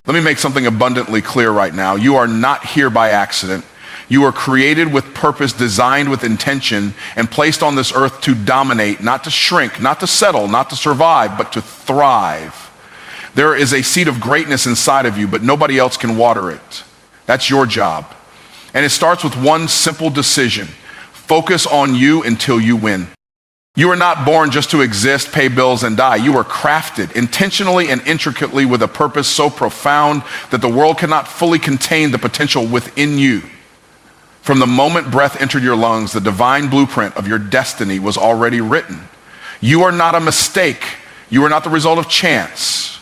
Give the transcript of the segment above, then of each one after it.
Let me make something abundantly clear right now. You are not here by accident. You are created with purpose, designed with intention, and placed on this earth to dominate, not to shrink, not to settle, not to survive, but to thrive. There is a seed of greatness inside of you, but nobody else can water it. That's your job. And it starts with one simple decision. Focus on you until you win. You are not born just to exist, pay bills, and die. You are crafted intentionally and intricately with a purpose so profound that the world cannot fully contain the potential within you. From the moment breath entered your lungs, the divine blueprint of your destiny was already written. You are not a mistake. You are not the result of chance.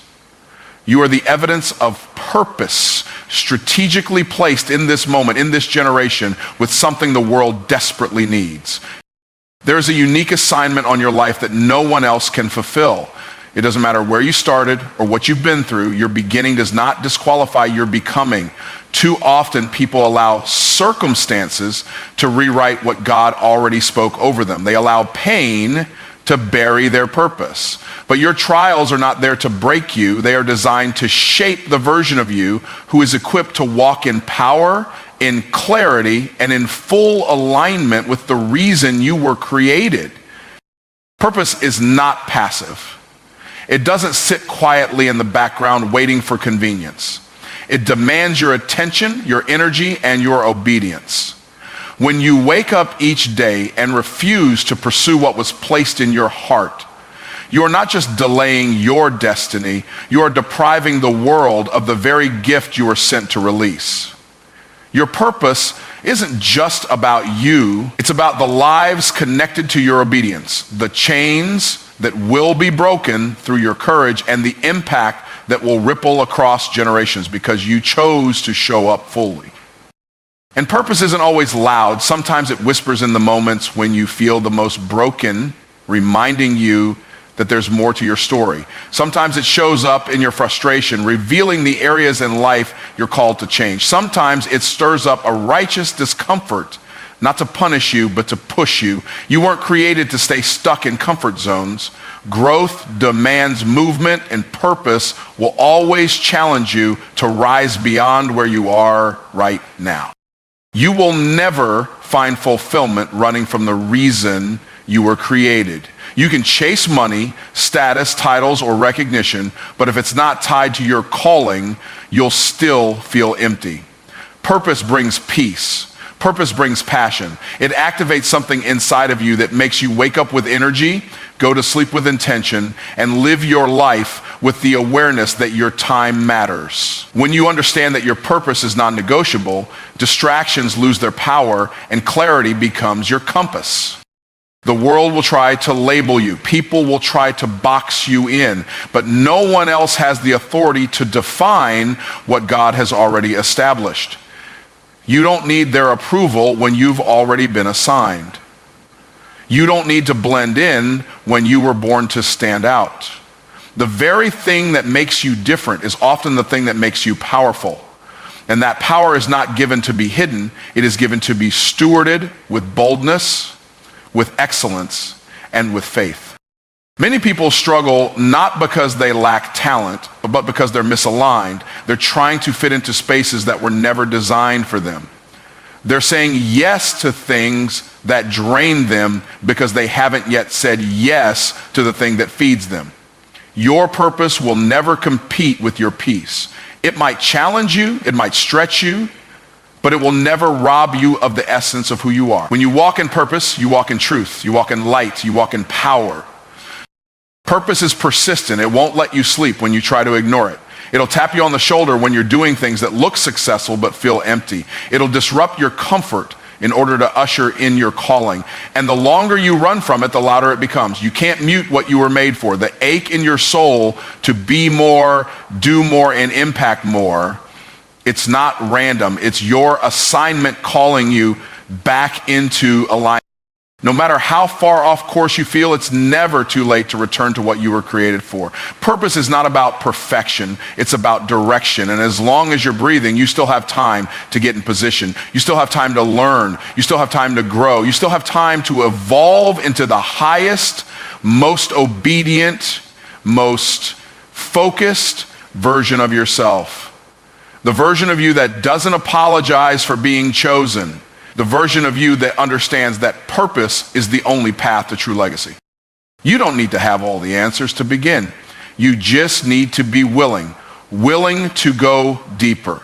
You are the evidence of purpose, strategically placed in this moment, in this generation, with something the world desperately needs. There is a unique assignment on your life that no one else can fulfill. It doesn't matter where you started or what you've been through. Your beginning does not disqualify your becoming. Too often people allow circumstances to rewrite what God already spoke over them. They allow pain to bury their purpose. But your trials are not there to break you. They are designed to shape the version of you who is equipped to walk in power, in clarity, and in full alignment with the reason you were created. Purpose is not passive. It doesn't sit quietly in the background waiting for convenience. It demands your attention, your energy, and your obedience. When you wake up each day and refuse to pursue what was placed in your heart, you are not just delaying your destiny, you are depriving the world of the very gift you were sent to release. Your purpose isn't just about you, it's about the lives connected to your obedience, the chains that will be broken through your courage, and the impact that will ripple across generations because you chose to show up fully. And purpose isn't always loud. Sometimes it whispers in the moments when you feel the most broken, reminding you that there's more to your story. Sometimes it shows up in your frustration, revealing the areas in life you're called to change. Sometimes it stirs up a righteous discomfort, not to punish you, but to push you. You weren't created to stay stuck in comfort zones. Growth demands movement, and purpose will always challenge you to rise beyond where you are right now. You will never find fulfillment running from the reason you were created. You can chase money, status, titles, or recognition, but if it's not tied to your calling, you'll still feel empty. Purpose brings peace. Purpose brings passion. It activates something inside of you that makes you wake up with energy, go to sleep with intention, and live your life with the awareness that your time matters. When you understand that your purpose is non-negotiable, distractions lose their power and clarity becomes your compass. The world will try to label you. People will try to box you in, but no one else has the authority to define what God has already established. You don't need their approval when you've already been assigned. You don't need to blend in when you were born to stand out. The very thing that makes you different is often the thing that makes you powerful. And that power is not given to be hidden. It is given to be stewarded with boldness, with excellence, and with faith. Many people struggle not because they lack talent, but because they're misaligned. They're trying to fit into spaces that were never designed for them. They're saying yes to things that drain them because they haven't yet said yes to the thing that feeds them. Your purpose will never compete with your peace. It might challenge you, it might stretch you, but it will never rob you of the essence of who you are. When you walk in purpose, you walk in truth, you walk in light, you walk in power. Purpose is persistent. It won't let you sleep when you try to ignore it. It'll tap you on the shoulder when you're doing things that look successful but feel empty. It'll disrupt your comfort in order to usher in your calling. And the longer you run from it, the louder it becomes. You can't mute what you were made for. The ache in your soul to be more, do more, and impact more, it's not random. It's your assignment calling you back into alignment. No matter how far off course you feel, it's never too late to return to what you were created for. Purpose is not about perfection, it's about direction. And as long as you're breathing, you still have time to get in position. You still have time to learn. You still have time to grow. You still have time to evolve into the highest, most obedient, most focused version of yourself. The version of you that doesn't apologize for being chosen. The version of you that understands that purpose is the only path to true legacy. You don't need to have all the answers to begin. You just need to be willing to go deeper,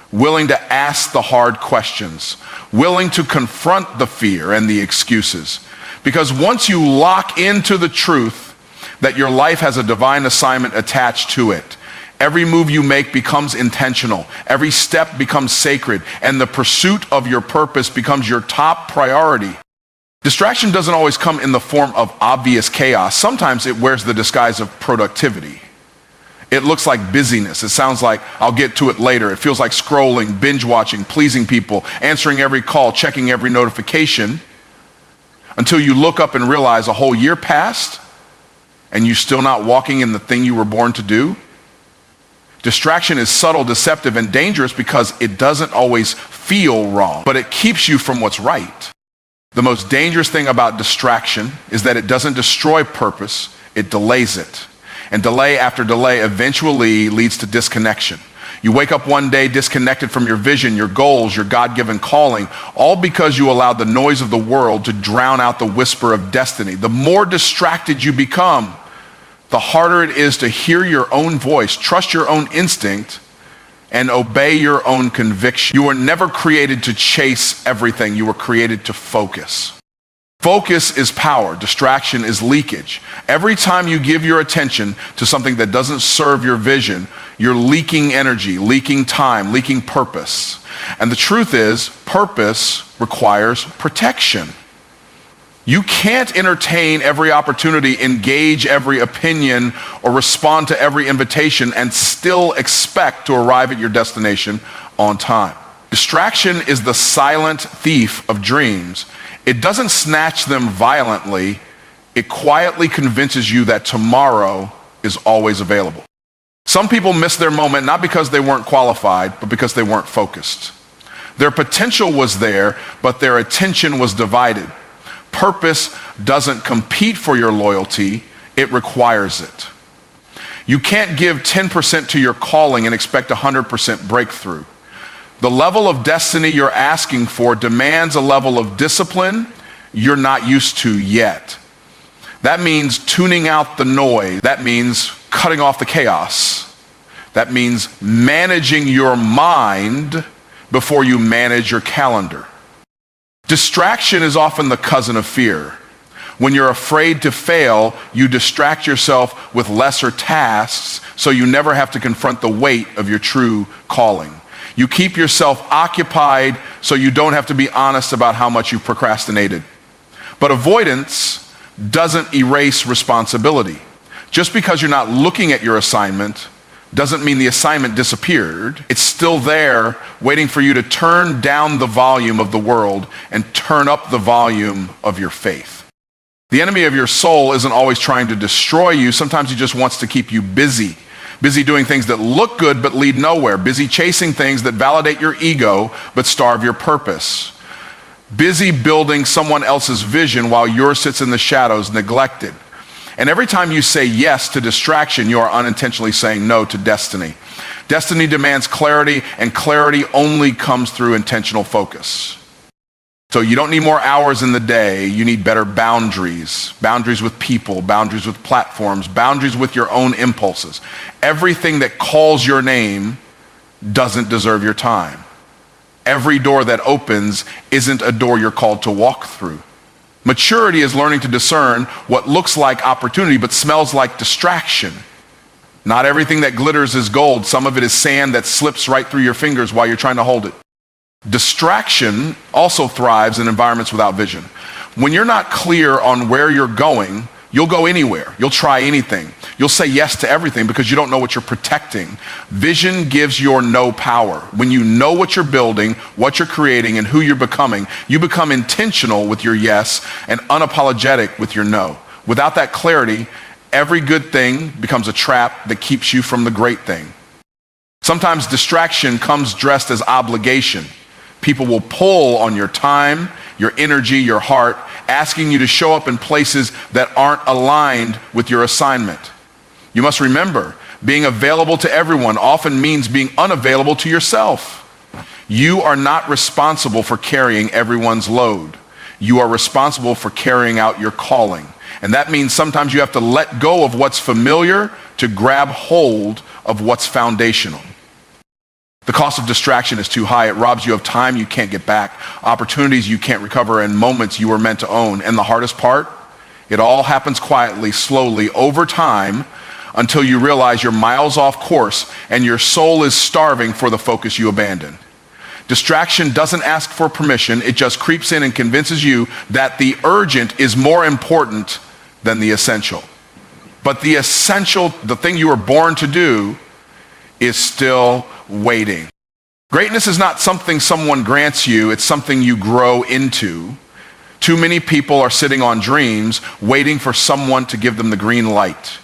willing to ask the hard questions, willing to confront the fear and the excuses. Because once you lock into the truth that your life has a divine assignment attached to it, every move you make becomes intentional. Every step becomes sacred, and the pursuit of your purpose becomes your top priority. Distraction doesn't always come in the form of obvious chaos. Sometimes it wears the disguise of productivity. It looks like busyness. It sounds like I'll get to it later. It feels like scrolling, binge watching, pleasing people, answering every call, checking every notification, until you look up and realize a whole year passed and you're still not walking in the thing you were born to do. Distraction is subtle, deceptive, and dangerous because it doesn't always feel wrong, but it keeps you from what's right. The most dangerous thing about distraction is that it doesn't destroy purpose, it delays it. And delay after delay eventually leads to disconnection. You wake up one day disconnected from your vision, your goals, your God-given calling, all because you allowed the noise of the world to drown out the whisper of destiny. The more distracted you become, the harder it is to hear your own voice, trust your own instinct, and obey your own conviction. You were never created to chase everything. You were created to focus. Focus is power. Distraction is leakage. Every time you give your attention to something that doesn't serve your vision, you're leaking energy, leaking time, leaking purpose. And the truth is, purpose requires protection. You can't entertain every opportunity, engage every opinion, or respond to every invitation and still expect to arrive at your destination on time. Distraction is the silent thief of dreams. It doesn't snatch them violently. It quietly convinces you that tomorrow is always available. Some people miss their moment not because they weren't qualified, but because they weren't focused. Their potential was there, but their attention was divided. Purpose doesn't compete for your loyalty, it requires it. You can't give 10% to your calling and expect 100% breakthrough. The level of destiny you're asking for demands a level of discipline you're not used to yet. That means tuning out the noise. That means cutting off the chaos. That means managing your mind before you manage your calendar. Distraction is often the cousin of fear. When you're afraid to fail, you distract yourself with lesser tasks so you never have to confront the weight of your true calling. You keep yourself occupied so you don't have to be honest about how much you procrastinated. But avoidance doesn't erase responsibility. Just because you're not looking at your assignment doesn't mean the assignment disappeared. It's still there waiting for you to turn down the volume of the world and turn up the volume of your faith. The enemy of your soul isn't always trying to destroy you. Sometimes he just wants to keep you busy. Busy doing things that look good but lead nowhere. Busy chasing things that validate your ego but starve your purpose. Busy building someone else's vision while yours sits in the shadows, neglected. And every time you say yes to distraction, you are unintentionally saying no to destiny. Destiny demands clarity, and clarity only comes through intentional focus. So you don't need more hours in the day, you need better boundaries. Boundaries with people, boundaries with platforms, boundaries with your own impulses. Everything that calls your name doesn't deserve your time. Every door that opens isn't a door you're called to walk through. Maturity is learning to discern what looks like opportunity but smells like distraction. Not everything that glitters is gold. Some of it is sand that slips right through your fingers while you're trying to hold it. Distraction also thrives in environments without vision. When you're not clear on where you're going, you'll go anywhere. You'll try anything. You'll say yes to everything because you don't know what you're protecting. Vision gives your no power. When you know what you're building, what you're creating, and who you're becoming, you become intentional with your yes and unapologetic with your no. Without that clarity, every good thing becomes a trap that keeps you from the great thing. Sometimes distraction comes dressed as obligation. People will pull on your time, your energy, your heart, asking you to show up in places that aren't aligned with your assignment. You must remember, Being available to everyone often means being unavailable to yourself. You are not responsible for carrying everyone's load. You are responsible for carrying out your calling. And that means sometimes you have to let go of what's familiar to grab hold of what's foundational. The cost of distraction is too high. It robs you of time you can't get back, opportunities you can't recover, and moments you were meant to own. And the hardest part, it all happens quietly, slowly, over time, until you realize you're miles off course and your soul is starving for the focus you abandoned. Distraction doesn't ask for permission. It just creeps in and convinces you that the urgent is more important than the essential. But the essential, the thing you were born to do, is still waiting. Greatness is not something someone grants you, it's something you grow into. Too many people are sitting on dreams, waiting for someone to give them the green light.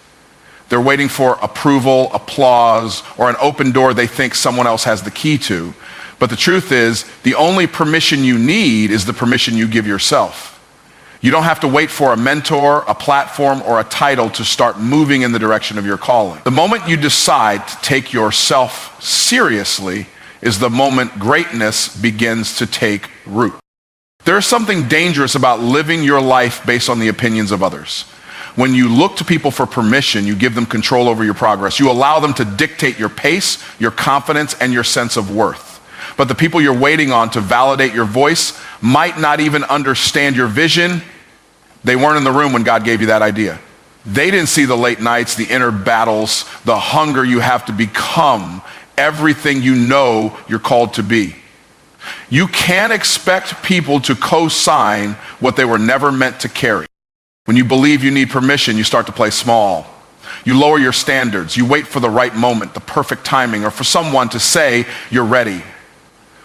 They're waiting for approval, applause, or an open door they think someone else has the key to. But the truth is, the only permission you need is the permission you give yourself. You don't have to wait for a mentor, a platform, or a title to start moving in the direction of your calling. The moment you decide to take yourself seriously is the moment greatness begins to take root. There is something dangerous about living your life based on the opinions of others. When you look to people for permission, you give them control over your progress. You allow them to dictate your pace, your confidence, and your sense of worth. But the people you're waiting on to validate your voice might not even understand your vision. They weren't in the room when God gave you that idea. They didn't see the late nights, the inner battles, the hunger you have to become everything you know you're called to be. You can't expect people to co-sign what they were never meant to carry. When you believe you need permission, you start to play small. You lower your standards. You wait for the right moment, the perfect timing, or for someone to say you're ready.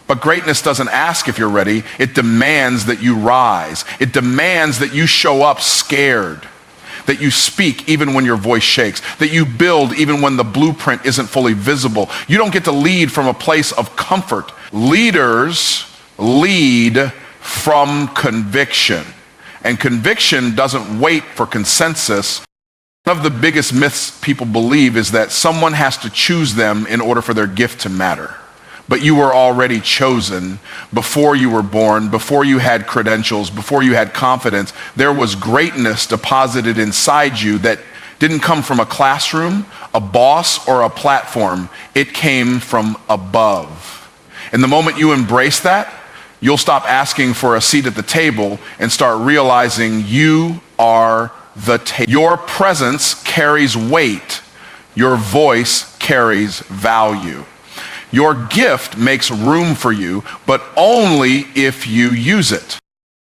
But greatness doesn't ask if you're ready. It demands that you rise. It demands that you show up scared, that you speak even when your voice shakes, that you build even when the blueprint isn't fully visible. You don't get to lead from a place of comfort. Leaders lead from conviction. And conviction doesn't wait for consensus. One of the biggest myths people believe is that someone has to choose them in order for their gift to matter. But you were already chosen before you were born, before you had credentials, before you had confidence. There was greatness deposited inside you that didn't come from a classroom, a boss, or a platform. It came from above. And the moment you embrace that, you'll stop asking for a seat at the table and start realizing you are the table. Your presence carries weight. Your voice carries value. Your gift makes room for you, but only if you use it.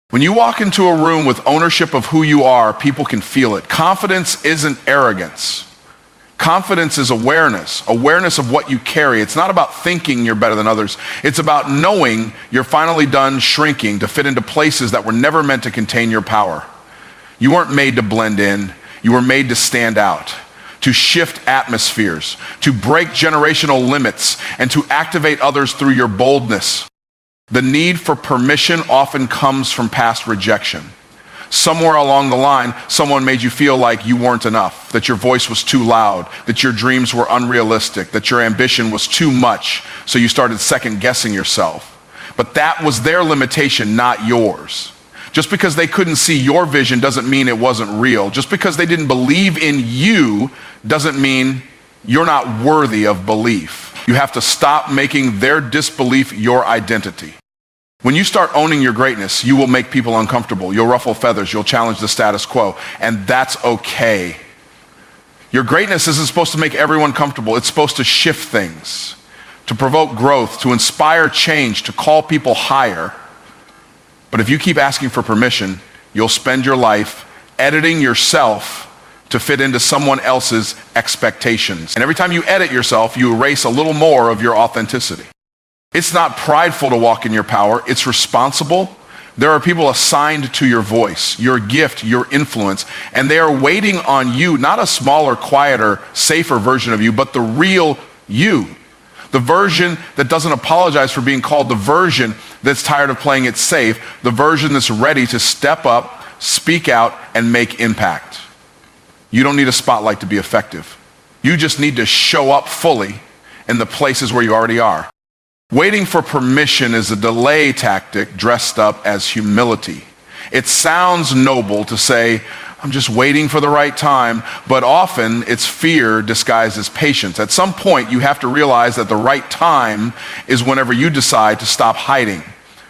When you walk into a room with ownership of who you are, people can feel it. Confidence isn't arrogance. Confidence is awareness of what you carry. It's not about thinking you're better than others. It's about knowing you're finally done shrinking to fit into places that were never meant to contain your power. You weren't made to blend in. You were made to stand out, to shift atmospheres, to break generational limits, and to activate others through your boldness. The need for permission often comes from past rejection. Somewhere along the line, someone made you feel like you weren't enough, that your voice was too loud, that your dreams were unrealistic, that your ambition was too much, so you started second-guessing yourself. But that was their limitation, not yours. Just because they couldn't see your vision doesn't mean it wasn't real. Just because they didn't believe in you doesn't mean you're not worthy of belief. You have to stop making their disbelief your identity. When you start owning your greatness, you will make people uncomfortable. You'll ruffle feathers. You'll challenge the status quo. And that's okay. Your greatness isn't supposed to make everyone comfortable. It's supposed to shift things, to provoke growth, to inspire change, to call people higher. But if you keep asking for permission, you'll spend your life editing yourself to fit into someone else's expectations. And every time you edit yourself, you erase a little more of your authenticity. It's not prideful to walk in your power. It's responsible. There are people assigned to your voice, your gift, your influence, and they are waiting on you, not a smaller, quieter, safer version of you, but the real you. The version that doesn't apologize for being called, the version that's tired of playing it safe, the version that's ready to step up, speak out, and make impact. You don't need a spotlight to be effective. You just need to show up fully in the places where you already are. Waiting for permission is a delay tactic dressed up as humility. It sounds noble to say, I'm just waiting for the right time, but often it's fear disguised as patience. At some point, you have to realize that the right time is whenever you decide to stop hiding,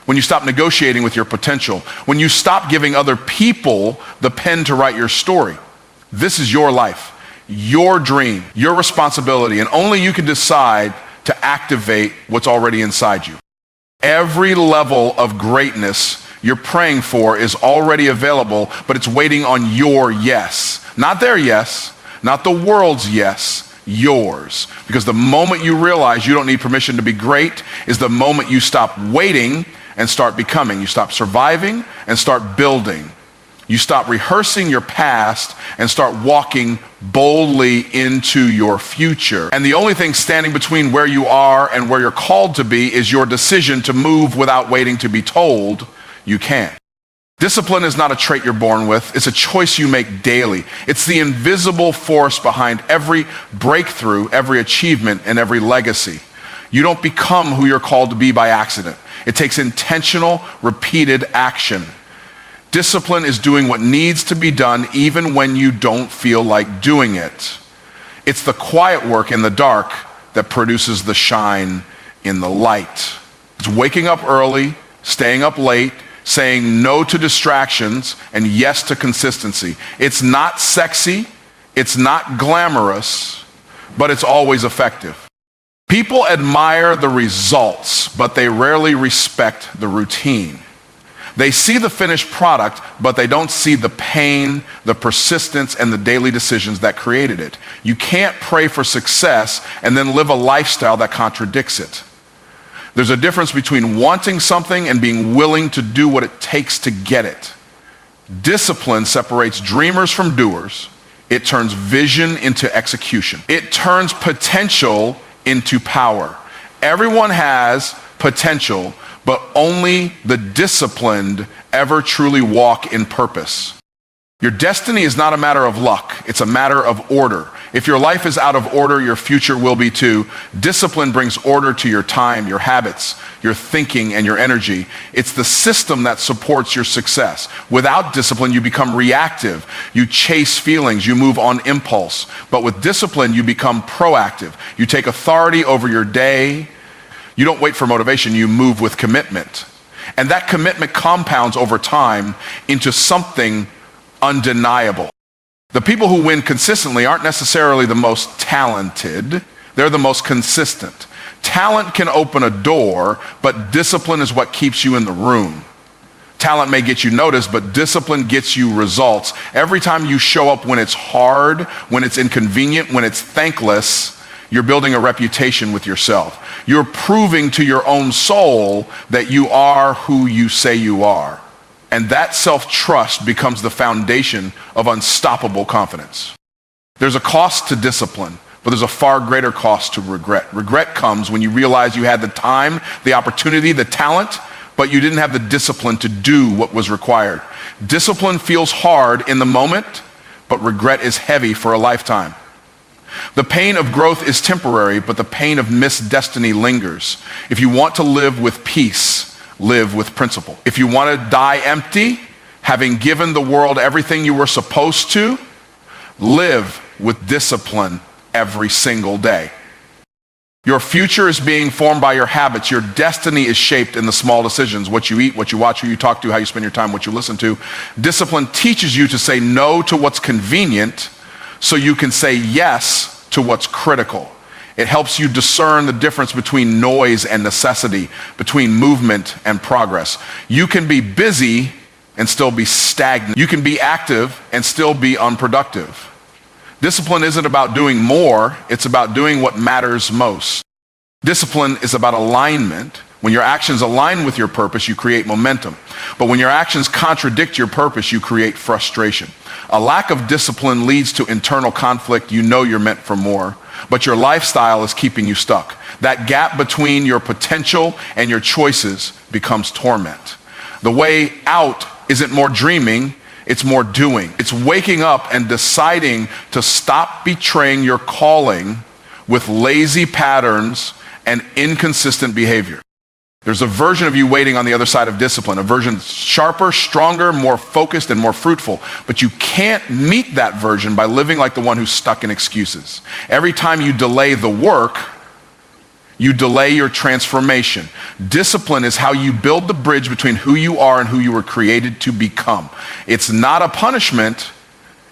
when you stop negotiating with your potential, when you stop giving other people the pen to write your story. This is your life, your dream, your responsibility, and only you can decide to activate what's already inside you. Every level of greatness you're praying for is already available, but it's waiting on your yes. Not their yes, not the world's yes, yours. Because the moment you realize you don't need permission to be great is the moment you stop waiting and start becoming. You stop surviving and start building. You stop rehearsing your past and start walking boldly into your future. And the only thing standing between where you are and where you're called to be is your decision to move without waiting to be told you can. Discipline is not a trait you're born with. It's a choice you make daily. It's the invisible force behind every breakthrough, every achievement, and every legacy. You don't become who you're called to be by accident. It takes intentional, repeated action. Discipline is doing what needs to be done even when you don't feel like doing it. It's the quiet work in the dark that produces the shine in the light. It's waking up early, staying up late, saying no to distractions and yes to consistency. It's not sexy, it's not glamorous, but it's always effective. People admire the results, but they rarely respect the routine. They see the finished product, but they don't see the pain, the persistence, and the daily decisions that created it. You can't pray for success and then live a lifestyle that contradicts it. There's a difference between wanting something and being willing to do what it takes to get it. Discipline separates dreamers from doers. It turns vision into execution. It turns potential into power. Everyone has potential, but only the disciplined ever truly walk in purpose. Your destiny is not a matter of luck, it's a matter of order. If your life is out of order, your future will be too. Discipline brings order to your time, your habits, your thinking, and your energy. It's the system that supports your success. Without discipline, you become reactive. You chase feelings, you move on impulse. But with discipline, you become proactive. You take authority over your day. You don't wait for motivation, you move with commitment. And that commitment compounds over time into something undeniable. The people who win consistently aren't necessarily the most talented, they're the most consistent. Talent can open a door, but discipline is what keeps you in the room. Talent may get you noticed, but discipline gets you results. Every time you show up when it's hard, when it's inconvenient, when it's thankless, you're building a reputation with yourself. You're proving to your own soul that you are who you say you are. And that self-trust becomes the foundation of unstoppable confidence. There's a cost to discipline, but there's a far greater cost to regret. Regret comes when you realize you had the time, the opportunity, the talent, but you didn't have the discipline to do what was required. Discipline feels hard in the moment, but regret is heavy for a lifetime. The pain of growth is temporary, but the pain of missed destiny lingers. If you want to live with peace, live with principle. If you want to die empty, having given the world everything you were supposed to, live with discipline every single day. Your future is being formed by your habits. Your destiny is shaped in the small decisions, what you eat, what you watch, who you talk to, how you spend your time, what you listen to. Discipline teaches you to say no to what's convenient so you can say yes to what's critical. It helps you discern the difference between noise and necessity, between movement and progress. You can be busy and still be stagnant. You can be active and still be unproductive. Discipline isn't about doing more, it's about doing what matters most. Discipline is about alignment. When your actions align with your purpose, you create momentum. But when your actions contradict your purpose, you create frustration. A lack of discipline leads to internal conflict. You know you're meant for more, but your lifestyle is keeping you stuck. That gap between your potential and your choices becomes torment. The way out isn't more dreaming, It's more doing. It's waking up and deciding to stop betraying your calling with lazy patterns and inconsistent behavior. There's a version of you waiting on the other side of discipline, a version sharper, stronger, more focused, and more fruitful. But you can't meet that version by living like the one who's stuck in excuses. Every time you delay the work, you delay your transformation. Discipline is how you build the bridge between who you are and who you were created to become. It's not a punishment,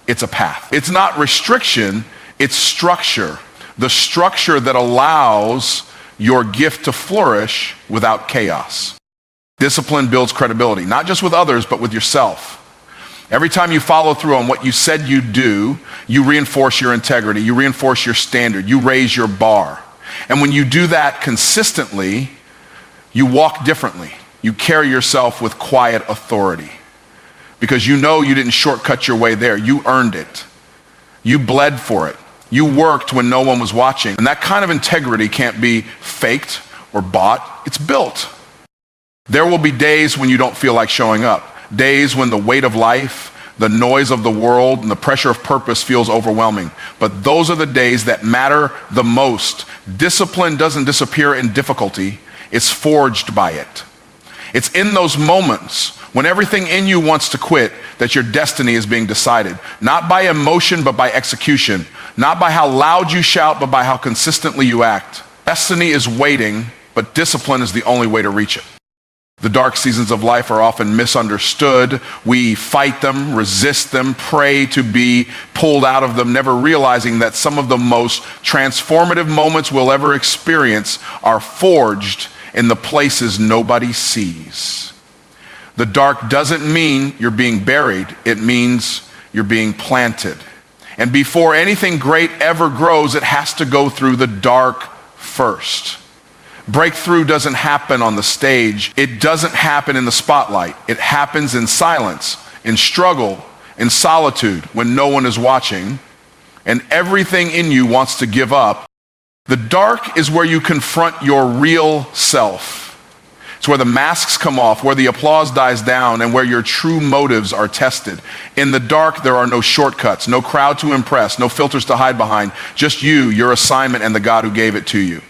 it's a path. It's not restriction, it's structure. The structure that allows your gift to flourish without chaos. Discipline builds credibility, not just with others, but with yourself. Every time you follow through on what you said you'd do, you reinforce your integrity, you reinforce your standard, you raise your bar. And when you do that consistently, you walk differently. You carry yourself with quiet authority because you know you didn't shortcut your way there. You earned it. You bled for it. You worked when no one was watching. And that kind of integrity can't be faked or bought. It's built. There will be days when you don't feel like showing up. Days when the weight of life, the noise of the world, and the pressure of purpose feels overwhelming. But those are the days that matter the most. Discipline doesn't disappear in difficulty. It's forged by it. It's in those moments when everything in you wants to quit that your destiny is being decided. Not by emotion, but by execution. Not by how loud you shout, but by how consistently you act. Destiny is waiting, but discipline is the only way to reach it. The dark seasons of life are often misunderstood. We fight them, resist them, pray to be pulled out of them, never realizing that some of the most transformative moments we'll ever experience are forged in the places nobody sees. The dark doesn't mean you're being buried. It means you're being planted. And before anything great ever grows, it has to go through the dark first. Breakthrough doesn't happen on the stage. It doesn't happen in the spotlight. It happens in silence, in struggle, in solitude, when no one is watching, and everything in you wants to give up. The dark is where you confront your real self. It's where the masks come off, where the applause dies down, and where your true motives are tested. In the dark, there are no shortcuts, no crowd to impress, no filters to hide behind, just you, your assignment, and the God who gave it to you.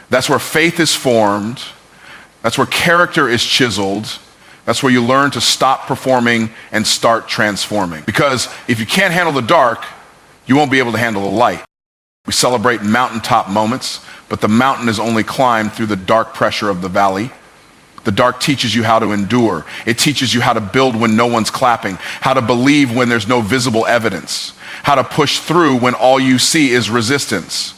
That's where faith is formed. That's where character is chiseled. That's where you learn to stop performing and start transforming. Because if you can't handle the dark, you won't be able to handle the light. We celebrate mountaintop moments, but the mountain is only climbed through the dark pressure of the valley. The dark teaches you how to endure. It teaches you how to build when no one's clapping, how to believe when there's no visible evidence, how to push through when all you see is resistance.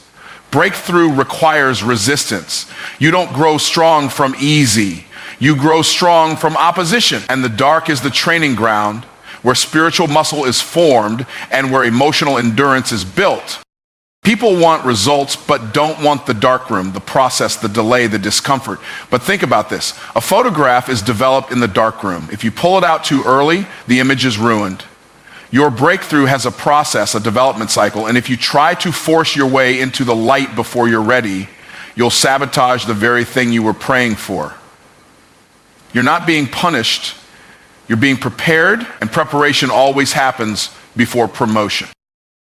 Breakthrough requires resistance. You don't grow strong from easy. You grow strong from opposition. And the dark is the training ground where spiritual muscle is formed and where emotional endurance is built. People want results, but don't want the darkroom, the process, the delay, the discomfort. But think about this. A photograph is developed in the darkroom. If you pull it out too early, the image is ruined. Your breakthrough has a process, a development cycle, and if you try to force your way into the light before you're ready, you'll sabotage the very thing you were praying for. You're not being punished, you're being prepared, and preparation always happens before promotion.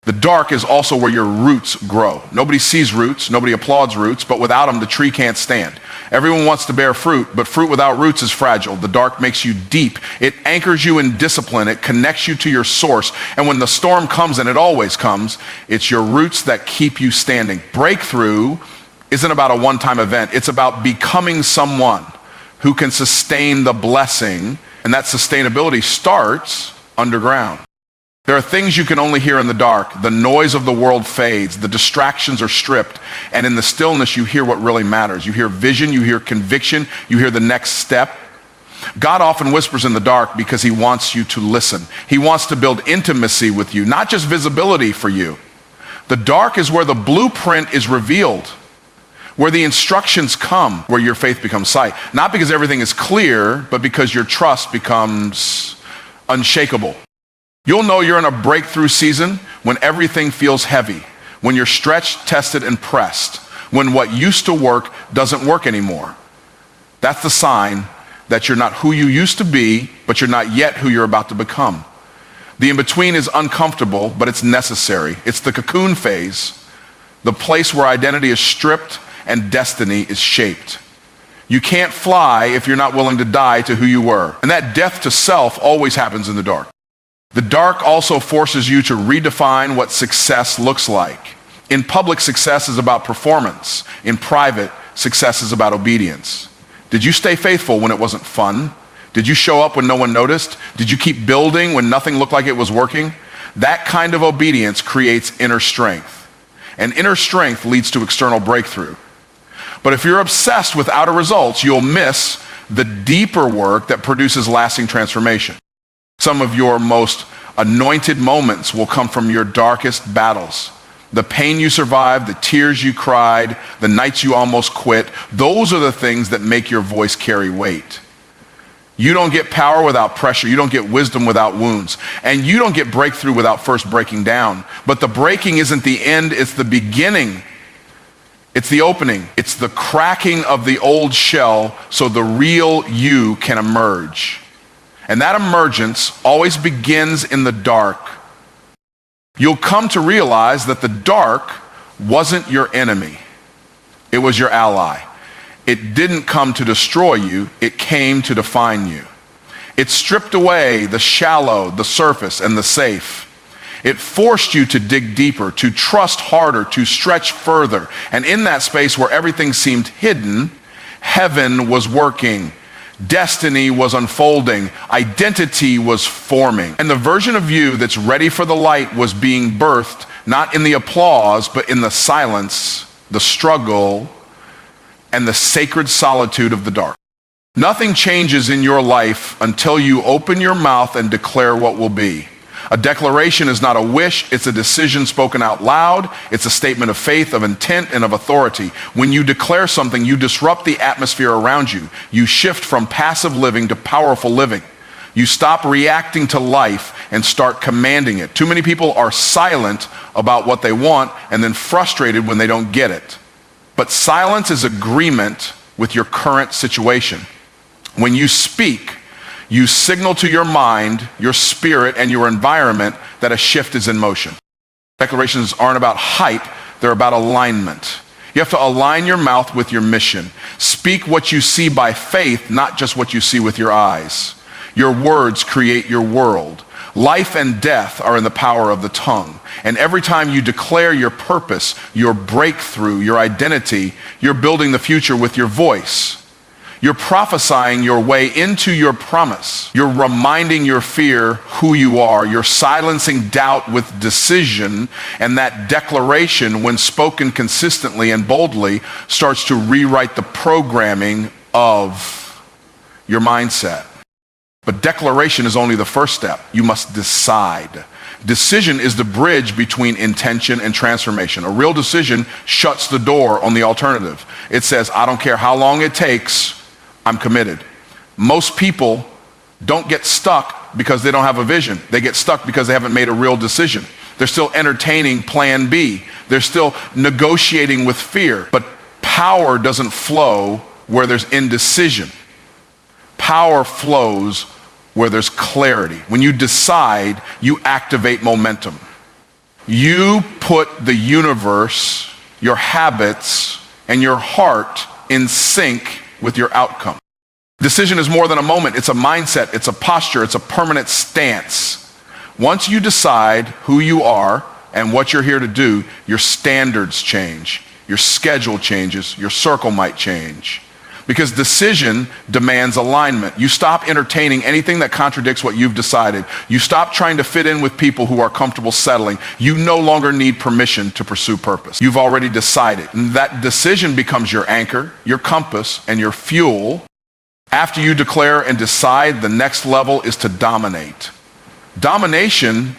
The dark is also where your roots grow. Nobody sees roots, nobody applauds roots, but without them, the tree can't stand. Everyone wants to bear fruit, but fruit without roots is fragile. The dark makes you deep. It anchors you in discipline. It connects you to your source. And when the storm comes, and it always comes, it's your roots that keep you standing. Breakthrough isn't about a one-time event. It's about becoming someone who can sustain the blessing, and that sustainability starts underground. There are things you can only hear in the dark. The noise of the world fades. The distractions are stripped. And in the stillness, you hear what really matters. You hear vision, you hear conviction, you hear the next step. God often whispers in the dark because he wants you to listen. He wants to build intimacy with you, not just visibility for you. The dark is where the blueprint is revealed, where the instructions come, where your faith becomes sight. Not because everything is clear, but because your trust becomes unshakable. You'll know you're in a breakthrough season when everything feels heavy, when you're stretched, tested, and pressed, when what used to work doesn't work anymore. That's the sign that you're not who you used to be, but you're not yet who you're about to become. The in-between is uncomfortable, but it's necessary. It's the cocoon phase, the place where identity is stripped and destiny is shaped. You can't fly if you're not willing to die to who you were. And that death to self always happens in the dark. The dark also forces you to redefine what success looks like. In public, success is about performance. In private, success is about obedience. Did you stay faithful when it wasn't fun? Did you show up when no one noticed? Did you keep building when nothing looked like it was working? That kind of obedience creates inner strength. And inner strength leads to external breakthrough. But if you're obsessed with outer results, you'll miss the deeper work that produces lasting transformation. Some of your most anointed moments will come from your darkest battles. The pain you survived, the tears you cried, the nights you almost quit, those are the things that make your voice carry weight. You don't get power without pressure. You don't get wisdom without wounds. And you don't get breakthrough without first breaking down. But the breaking isn't the end, it's the beginning. It's the opening. It's the cracking of the old shell so the real you can emerge. And that emergence always begins in the dark. You'll come to realize that the dark wasn't your enemy. It was your ally. It didn't come to destroy you. It came to define you. It stripped away the shallow, the surface, and the safe. It forced you to dig deeper, to trust harder, to stretch further. And in that space where everything seemed hidden, heaven was working. Destiny was unfolding. Identity was forming. And the version of you that's ready for the light was being birthed, not in the applause, but in the silence, the struggle, and the sacred solitude of the dark. Nothing changes in your life until you open your mouth and declare what will be. A declaration is not a wish, it's a decision spoken out loud. It's a statement of faith, of intent, and of authority. When you declare something, you disrupt the atmosphere around you. You shift from passive living to powerful living. You stop reacting to life and start commanding it. Too many people are silent about what they want and then frustrated when they don't get it. But silence is agreement with your current situation. When you speak, you signal to your mind, your spirit, and your environment that a shift is in motion. Declarations aren't about hype, they're about alignment. You have to align your mouth with your mission. Speak what you see by faith, not just what you see with your eyes. Your words create your world. Life and death are in the power of the tongue. And every time you declare your purpose, your breakthrough, your identity, you're building the future with your voice. You're prophesying your way into your promise. You're reminding your fear who you are. You're silencing doubt with decision. And that declaration, when spoken consistently and boldly, starts to rewrite the programming of your mindset. But declaration is only the first step. You must decide. Decision is the bridge between intention and transformation. A real decision shuts the door on the alternative. It says, I don't care how long it takes, I'm committed. Most people don't get stuck because they don't have a vision. They get stuck because they haven't made a real decision. They're still entertaining plan B. They're still negotiating with fear. But power doesn't flow where there's indecision. Power flows where there's clarity. When you decide, you activate momentum. You put the universe, your habits, and your heart in sync with your outcome. Decision is more than a moment. It's a mindset. It's a posture. It's a permanent stance. Once you decide who you are and what you're here to do, your standards change. Your schedule changes. Your circle might change. Because decision demands alignment. You stop entertaining anything that contradicts what you've decided. You stop trying to fit in with people who are comfortable settling. You no longer need permission to pursue purpose. You've already decided. And that decision becomes your anchor, your compass, and your fuel. After you declare and decide, the next level is to dominate. Domination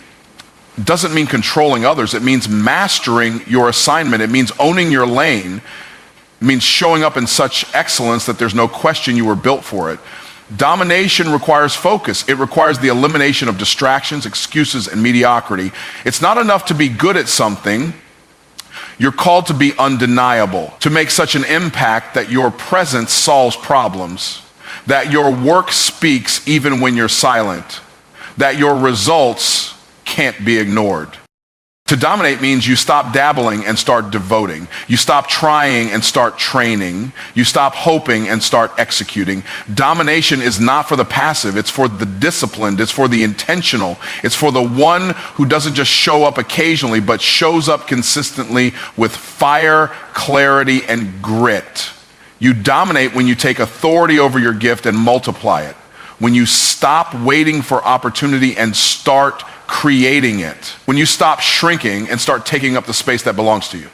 doesn't mean controlling others. It means mastering your assignment. It means owning your lane. It means showing up in such excellence that there's no question you were built for it. Domination requires focus. It requires the elimination of distractions, excuses, and mediocrity. It's not enough to be good at something. You're called to be undeniable, to make such an impact that your presence solves problems. that your work speaks even when you're silent, that your results can't be ignored. To dominate means you stop dabbling and start devoting. You stop trying and start training. You stop hoping and start executing. Domination is not for the passive. It's for the disciplined. It's for the intentional. It's for the one who doesn't just show up occasionally, but shows up consistently with fire, clarity, and grit. You dominate when you take authority over your gift and multiply it. When you stop waiting for opportunity and start creating it. When you stop shrinking and start taking up the space that belongs to you.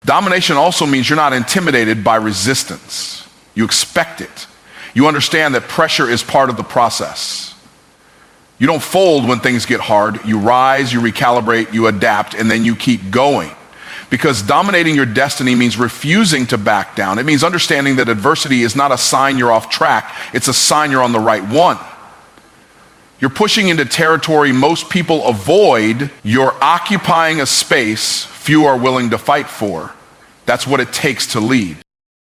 Domination also means you're not intimidated by resistance. You expect it. You understand that pressure is part of the process. You don't fold when things get hard. You rise, you recalibrate, you adapt, and then you keep going. Because dominating your destiny means refusing to back down. It means understanding that adversity is not a sign you're off track. It's a sign you're on the right one. You're pushing into territory most people avoid. You're occupying a space few are willing to fight for. That's what it takes to lead.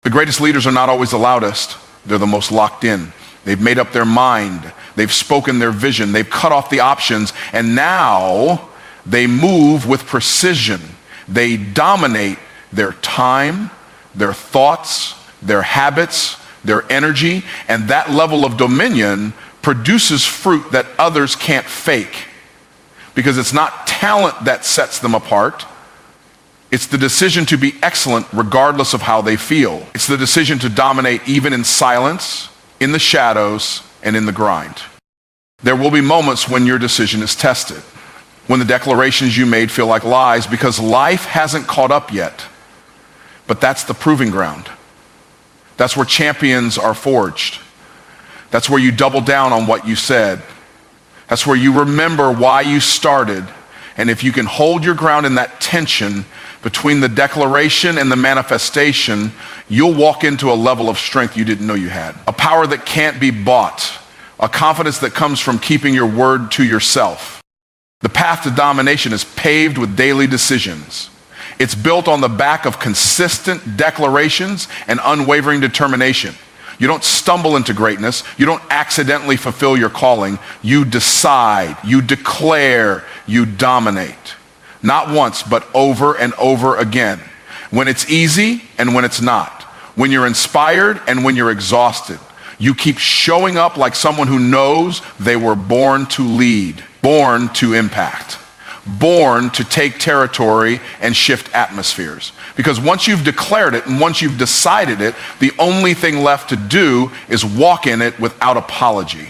The greatest leaders are not always the loudest. They're the most locked in. They've made up their mind. They've spoken their vision. They've cut off the options. And now they move with precision. They dominate their time, their thoughts, their habits, their energy, and that level of dominion produces fruit that others can't fake. Because it's not talent that sets them apart. It's the decision to be excellent regardless of how they feel. It's the decision to dominate even in silence, in the shadows, and in the grind. There will be moments when your decision is tested, when the declarations you made feel like lies because life hasn't caught up yet. But that's the proving ground. That's where champions are forged. That's where you double down on what you said. That's where you remember why you started. And if you can hold your ground in that tension between the declaration and the manifestation, you'll walk into a level of strength you didn't know you had. A power that can't be bought. A confidence that comes from keeping your word to yourself. The path to domination is paved with daily decisions. It's built on the back of consistent declarations and unwavering determination. You don't stumble into greatness. You don't accidentally fulfill your calling. You decide, you declare, you dominate. Not once, but over and over again. When it's easy and when it's not. When you're inspired and when you're exhausted. You keep showing up like someone who knows they were born to lead, born to impact, born to take territory and shift atmospheres. Because once you've declared it and once you've decided it, the only thing left to do is walk in it without apology.